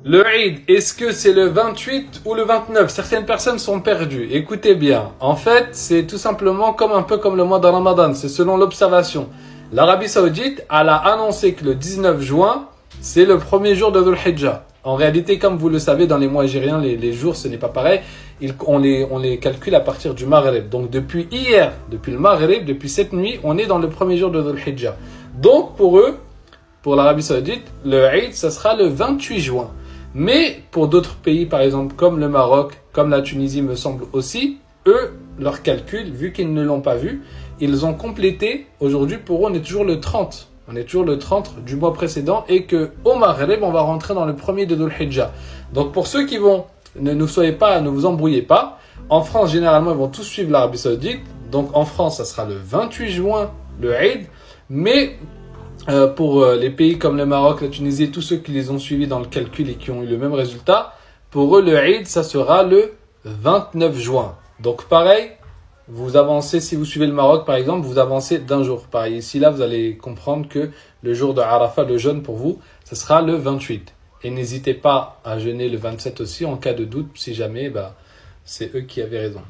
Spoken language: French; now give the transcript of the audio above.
Le Eid, est-ce que c'est le 28 ou le 29? Certaines personnes sont perdues. Écoutez bien. En fait, c'est tout simplement un peu comme le mois de Ramadan. C'est selon l'observation. L'Arabie Saoudite, elle a annoncé que le 19 juin, c'est le premier jour de Dhul Hijjah. En réalité, comme vous le savez, dans les mois algériens, les jours, ce n'est pas pareil. On les calcule à partir du Maghreb. Donc, depuis hier, depuis le Maghreb, depuis cette nuit, on est dans le premier jour de Dhul Hijjah. Donc, pour eux, pour l'Arabie Saoudite, le Eid, ça sera le 28 juin. Mais pour d'autres pays, par exemple, comme le Maroc, comme la Tunisie, me semble aussi, eux, leur calcul, vu qu'ils ne l'ont pas vu, ils ont complété. Aujourd'hui, pour eux, on est toujours le 30. On est toujours le 30 du mois précédent et qu'au Maghreb, on va rentrer dans le premier de Dhul Hijjah. Donc, pour ceux qui vont, ne vous embrouillez pas. En France, généralement, ils vont tous suivre l'Arabie Saoudite. Donc, en France, ça sera le 28 juin, le Eid. Mais pour les pays comme le Maroc, la Tunisie et tous ceux qui les ont suivis dans le calcul et qui ont eu le même résultat, pour eux, le Eid, ça sera le 29 juin. Donc, pareil, vous avancez, si vous suivez le Maroc, par exemple, vous avancez d'un jour. Pareil, ici, là, vous allez comprendre que le jour de Arafat, le jeûne pour vous, ce sera le 28. Et n'hésitez pas à jeûner le 27 aussi, en cas de doute, si jamais, c'est eux qui avaient raison.